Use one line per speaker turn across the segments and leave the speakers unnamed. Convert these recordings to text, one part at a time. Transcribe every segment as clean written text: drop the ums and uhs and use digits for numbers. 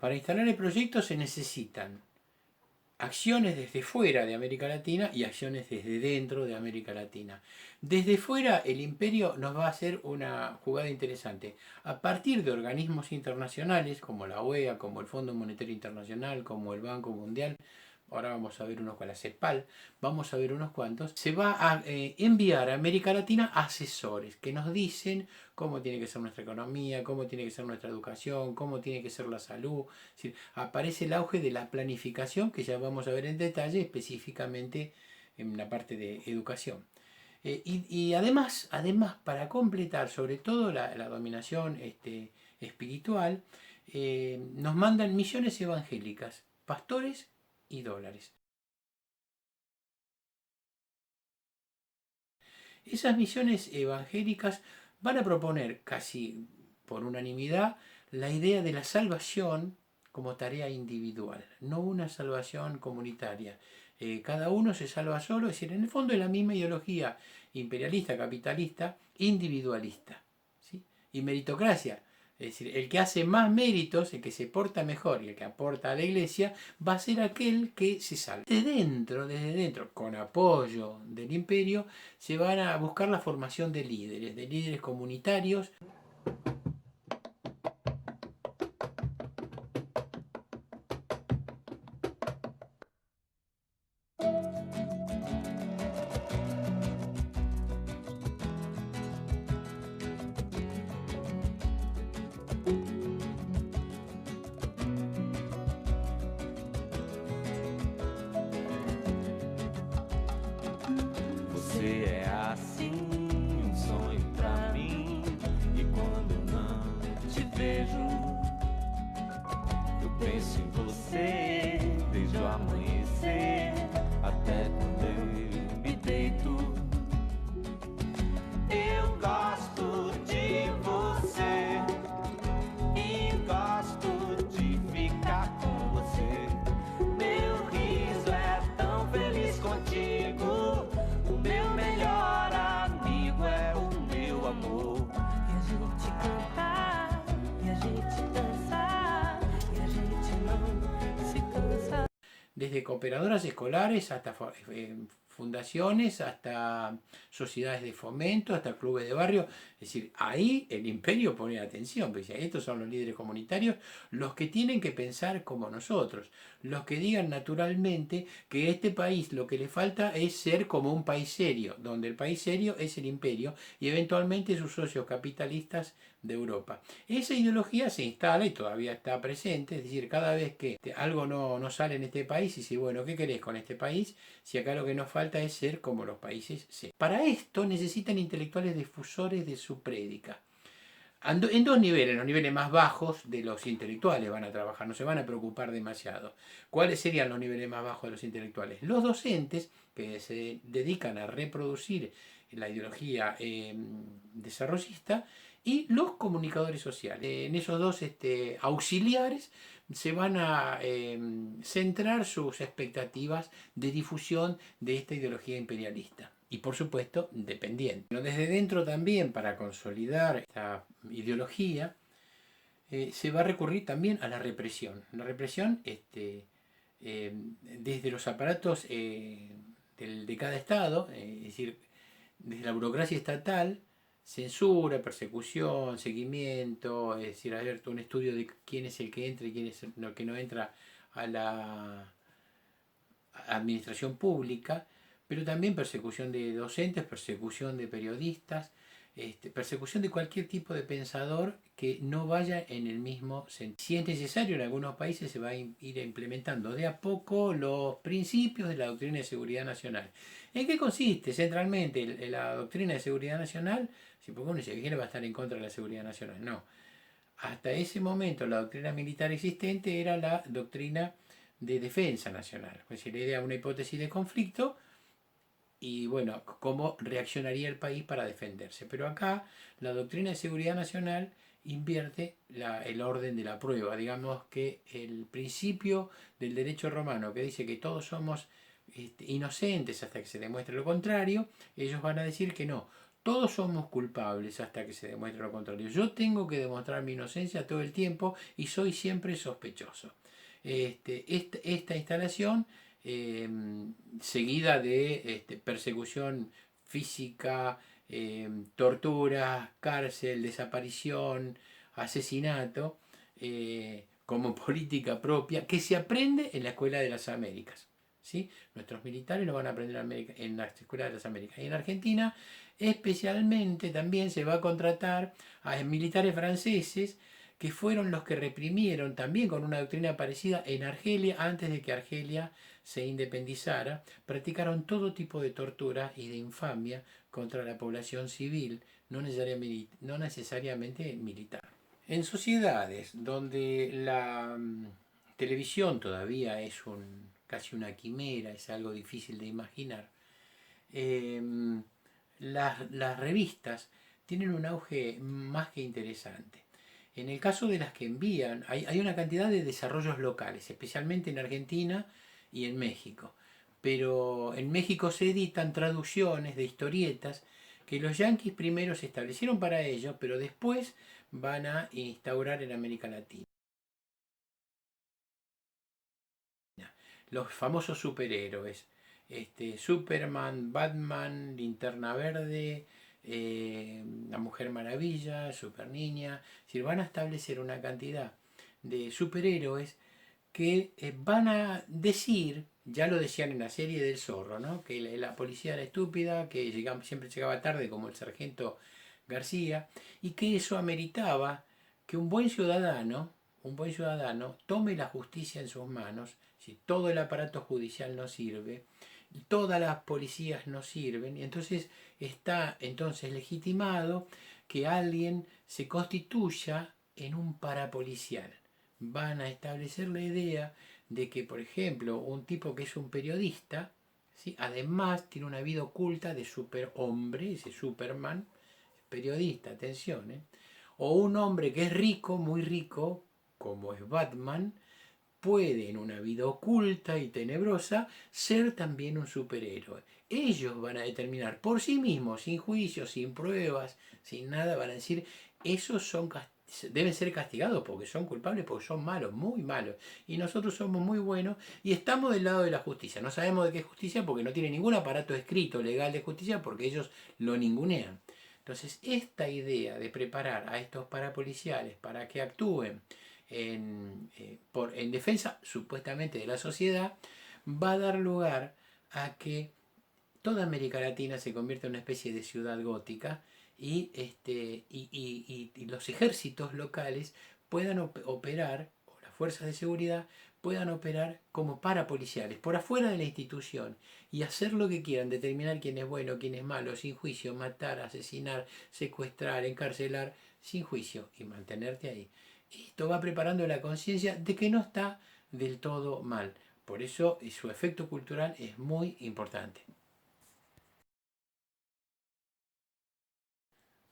Para instalar el proyecto se necesitan acciones desde fuera de América Latina y acciones desde dentro de América Latina. Desde fuera el imperio nos va a hacer una jugada interesante. A partir de organismos internacionales como la OEA, como el Fondo Monetario Internacional, como el Banco Mundial, ahora vamos a ver unos con la CEPAL, vamos a ver unos cuantos, se va a enviar a América Latina asesores que nos dicen cómo tiene que ser nuestra economía, cómo tiene que ser nuestra educación, cómo tiene que ser la salud. Es decir, aparece el auge de la planificación, que ya vamos a ver en detalle, específicamente en la parte de educación. Y además, para completar sobre todo la dominación espiritual, nos mandan misiones evangélicas, pastores y dólares. Esas misiones evangélicas van a proponer casi por unanimidad la idea de la salvación como tarea individual, no una salvación comunitaria. Cada uno se salva solo, es decir, en el fondo es la misma ideología imperialista, capitalista, individualista. ¿Sí? Y meritocracia, es decir, el que hace más méritos, el que se porta mejor y el que aporta a la iglesia, va a ser aquel que se salva. Desde dentro, con apoyo del imperio, se van a buscar la formación de líderes comunitarios.
Você é assim, um sonho pra mim. E quando não te vejo, eu penso em você desde o amanhecer até quando eu me deito. Eu gosto de você e gosto de ficar com você. Meu riso é tão feliz contigo. O meu melhor amigo é o meu amor.
E a gente canta, e a gente dança, e a gente não se cansa.
Desde cooperadoras escolares hasta fundaciones, hasta sociedades de fomento, hasta clubes de barrio. Es decir, ahí el imperio pone atención, porque estos son los líderes comunitarios, los que tienen que pensar como nosotros, los que digan naturalmente que a este país lo que le falta es ser como un país serio, donde el país serio es el imperio y eventualmente sus socios capitalistas de Europa. Esa ideología se instala y todavía está presente, es decir, cada vez que algo no sale en este país, y dice, bueno, ¿qué querés con este país? Si acá lo que nos falta es ser como los países C. Para esto necesitan intelectuales difusores de su prédica. En dos niveles, los niveles más bajos de los intelectuales van a trabajar, no se van a preocupar demasiado. ¿Cuáles serían los niveles más bajos de los intelectuales? Los docentes, que se dedican a reproducir la ideología desarrollista, y los comunicadores sociales. En esos dos auxiliares se van a centrar sus expectativas de difusión de esta ideología imperialista. Y por supuesto, dependiente. Pero desde dentro también, para consolidar esta ideología, se va a recurrir también a la represión. La represión desde los aparatos de cada Estado, es decir, desde la burocracia estatal, censura, persecución, seguimiento, es decir, hay un estudio de quién es el que entra y quién es el que no entra a la administración pública, pero también persecución de docentes, persecución de periodistas, persecución de cualquier tipo de pensador que no vaya en el mismo sentido. Si es necesario, en algunos países se va a ir implementando de a poco los principios de la doctrina de seguridad nacional. ¿En qué consiste centralmente la doctrina de seguridad nacional? Si porque uno dice que va a estar en contra de la seguridad nacional, no. Hasta ese momento la doctrina militar existente era la doctrina de defensa nacional. Pues se le da una hipótesis de conflicto y bueno, cómo reaccionaría el país para defenderse. Pero acá la doctrina de seguridad nacional invierte el orden de la prueba. Digamos que el principio del derecho romano que dice que todos somos inocentes hasta que se demuestre lo contrario, ellos van a decir que no. Todos somos culpables hasta que se demuestre lo contrario. Yo tengo que demostrar mi inocencia todo el tiempo y soy siempre sospechoso. Esta instalación, eh, seguida de persecución física, tortura, cárcel, desaparición, asesinato, como política propia, que se aprende en la Escuela de las Américas. ¿Sí? Nuestros militares lo van a aprender en la Escuela de las Américas. Y en Argentina, especialmente, también se va a contratar a militares franceses que fueron los que reprimieron también con una doctrina parecida en Argelia, antes de que Argelia se independizara, practicaron todo tipo de tortura y de infamia contra la población civil, no necesariamente militar. En sociedades donde la televisión todavía es casi una quimera, es algo difícil de imaginar, eh, las revistas tienen un auge más que interesante. En el caso de las que envían, hay una cantidad de desarrollos locales, especialmente en Argentina y en México. Pero en México se editan traducciones de historietas que los yanquis primero se establecieron para ello, pero después van a instaurar en América Latina. Los famosos superhéroes, Superman, Batman, Linterna Verde, la Mujer Maravilla, Super Niña, es decir, van a establecer una cantidad de superhéroes que van a decir, ya lo decían en la serie del Zorro, ¿no? Que la policía era estúpida, que siempre llegaba tarde como el sargento García, y que eso ameritaba que un buen ciudadano tome la justicia en sus manos. Si todo el aparato judicial no sirve, todas las policías no sirven, y entonces está legitimado que alguien se constituya en un parapolicial. Van a establecer la idea de que, por ejemplo, un tipo que es un periodista, ¿sí? Además tiene una vida oculta de superhombre, ese Superman, periodista, atención, o un hombre que es rico, muy rico, como es Batman, puede en una vida oculta y tenebrosa ser también un superhéroe. Ellos van a determinar por sí mismos, sin juicios, sin pruebas, sin nada, van a decir, esos deben ser castigados porque son culpables, porque son malos, muy malos. Y nosotros somos muy buenos y estamos del lado de la justicia. No sabemos de qué justicia porque no tiene ningún aparato escrito legal de justicia porque ellos lo ningunean. Entonces, esta idea de preparar a estos parapoliciales para que actúen en defensa supuestamente de la sociedad, va a dar lugar a que toda América Latina se convierta en una especie de ciudad gótica y los ejércitos locales puedan operar, o las fuerzas de seguridad puedan operar como parapoliciales, por afuera de la institución, y hacer lo que quieran, determinar quién es bueno, quién es malo, sin juicio, matar, asesinar, secuestrar, encarcelar, sin juicio, y mantenerte ahí. Esto va preparando la conciencia de que no está del todo mal. Por eso su efecto cultural es muy importante.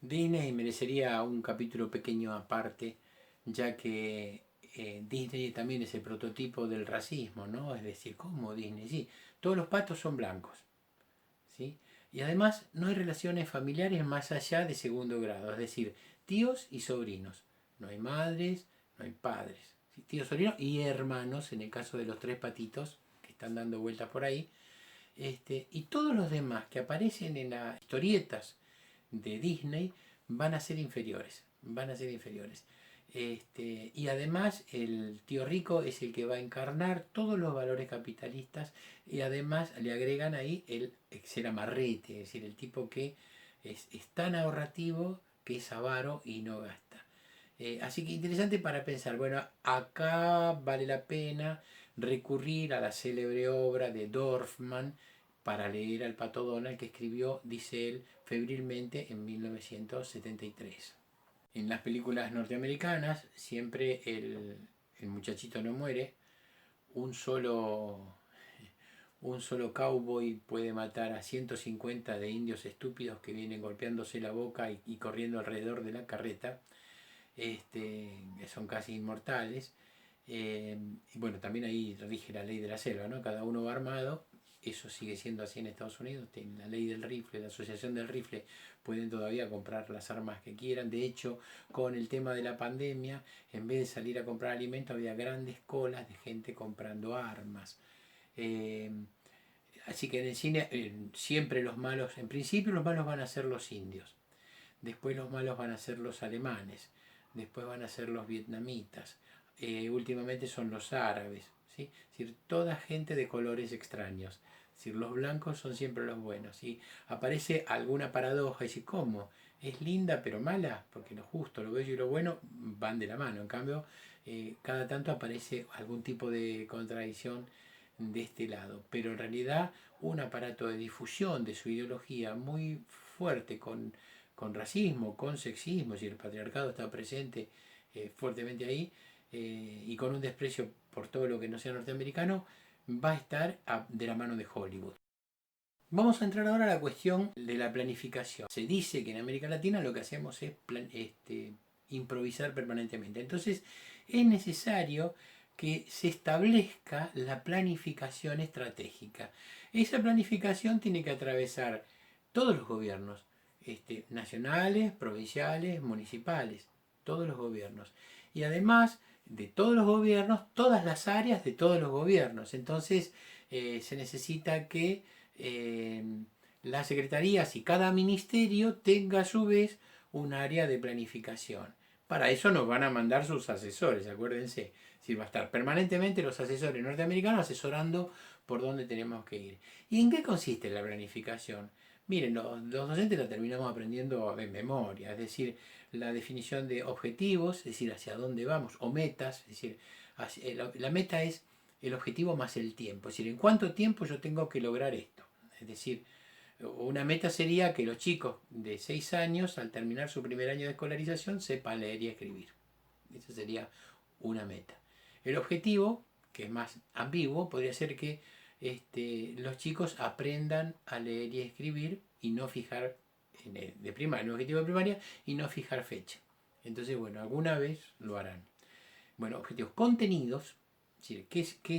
Disney merecería un capítulo pequeño aparte, ya que Disney también es el prototipo del racismo, ¿no? Es decir, ¿cómo Disney? Sí, todos los patos son blancos, ¿sí? Y además no hay relaciones familiares más allá de segundo grado, es decir, tíos y sobrinos. No hay madres, no hay padres. ¿Sí? Tíos, sobrinos y hermanos, en el caso de los tres patitos que están dando vueltas por ahí. Y todos los demás que aparecen en las historietas de Disney van a ser inferiores, van a ser inferiores. Y además el tío rico es el que va a encarnar todos los valores capitalistas y además le agregan ahí el ser amarrete, es decir, el tipo que es tan ahorrativo que es avaro y no gasta. Así que interesante para pensar, bueno, acá vale la pena recurrir a la célebre obra de Dorfman para leer al Pato Donald que escribió, dice él, febrilmente en 1973. En las películas norteamericanas siempre el muchachito no muere, un solo cowboy puede matar a 150 de indios estúpidos que vienen golpeándose la boca y corriendo alrededor de la carreta, que son casi inmortales. Y bueno, también ahí rige la ley de la selva, ¿no? Cada uno va armado eso sigue siendo así en Estados Unidos, tienen la ley del rifle, la asociación del rifle, pueden todavía comprar las armas que quieran. De hecho, con el tema de la pandemia, en vez de salir a comprar alimentos, había grandes colas de gente comprando armas. Eh, Así que en el cine siempre los malos, en principio los malos van a ser los indios, después los malos van a ser los alemanes, después van a ser los vietnamitas, últimamente son los árabes, ¿sí? Es decir, toda gente de colores extraños. Es decir, los blancos son siempre los buenos. Y aparece alguna paradoja y dice, ¿cómo? ¿Es linda pero mala? Porque lo justo, lo bello y lo bueno van de la mano. En cambio, cada tanto aparece algún tipo de contradicción de este lado. Pero en realidad un aparato de difusión de su ideología muy fuerte con racismo, con sexismo, si el patriarcado está presente fuertemente ahí, y con un desprecio por todo lo que no sea norteamericano, va a estar de la mano de Hollywood. Vamos a entrar ahora a la cuestión de la planificación. Se dice que en América Latina lo que hacemos es improvisar permanentemente. Entonces es necesario que se establezca la planificación estratégica. Esa planificación tiene que atravesar todos los gobiernos, nacionales, provinciales, municipales, todos los gobiernos. Y además de todos los gobiernos, todas las áreas de todos los gobiernos. Entonces se necesita que las secretarías y cada ministerio tenga a su vez un área de planificación. Para eso nos van a mandar sus asesores, acuérdense. Si va a estar permanentemente los asesores norteamericanos asesorando por dónde tenemos que ir. ¿Y en qué consiste la planificación? Miren, los docentes la terminamos aprendiendo de memoria, es decir, la definición de objetivos, es decir, hacia dónde vamos, o metas, es decir, la meta es el objetivo más el tiempo, es decir, en cuánto tiempo yo tengo que lograr esto. Es decir, una meta sería que los chicos de 6 años, al terminar su primer año de escolarización, sepan leer y escribir. Esa sería una meta. El objetivo, que es más ambiguo, podría ser que los chicos aprendan a leer y escribir y no fijar, de primaria, el objetivo de primaria, y no fijar fecha. Entonces, bueno, alguna vez lo harán. Bueno, objetivos, contenidos.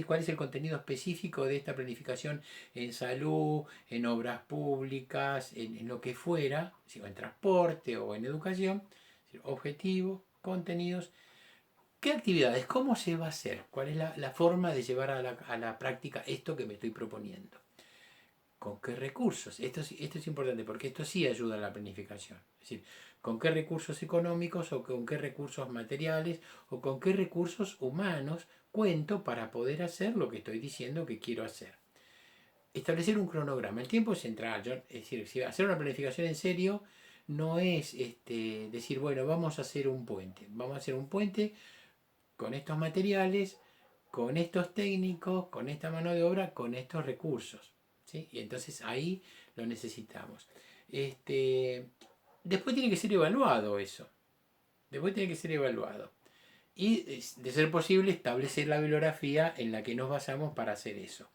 ¿Cuál es el contenido específico de esta planificación en salud, en obras públicas, en lo que fuera, en transporte o en educación? Objetivos, contenidos. ¿Qué actividades? ¿Cómo se va a hacer? ¿Cuál es la forma de llevar a la práctica esto que me estoy proponiendo? ¿Con qué recursos? Esto es importante porque esto sí ayuda a la planificación. Es decir, ¿con qué recursos económicos o con qué recursos materiales o con qué recursos humanos cuento para poder hacer lo que estoy diciendo que quiero hacer? Establecer un cronograma. El tiempo es central. Es decir, si hacer una planificación en serio no es decir, bueno, vamos a hacer un puente. Vamos a hacer un puente con estos materiales, con estos técnicos, con esta mano de obra, con estos recursos. ¿Sí? Y entonces ahí lo necesitamos. Después tiene que ser evaluado eso. Después tiene que ser evaluado. Y de ser posible establecer la bibliografía en la que nos basamos para hacer eso.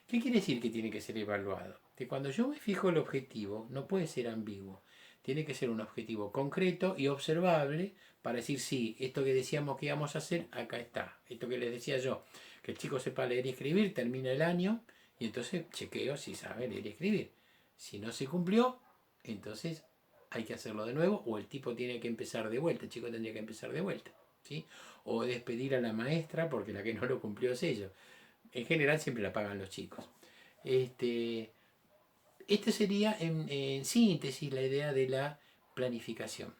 ¿Qué quiere decir que tiene que ser evaluado? Que cuando yo me fijo el objetivo, no puede ser ambiguo. Tiene que ser un objetivo concreto y observable para decir, sí, esto que decíamos que íbamos a hacer, acá está. Esto que les decía yo, que el chico sepa leer y escribir, termina el año y entonces chequeo si sabe leer y escribir. Si no se cumplió, entonces hay que hacerlo de nuevo o el tipo tiene que empezar de vuelta, el chico tendría que empezar de vuelta. ¿Sí? O despedir a la maestra porque la que no lo cumplió es ella. En general siempre la pagan los chicos. Esta sería en síntesis la idea de la planificación.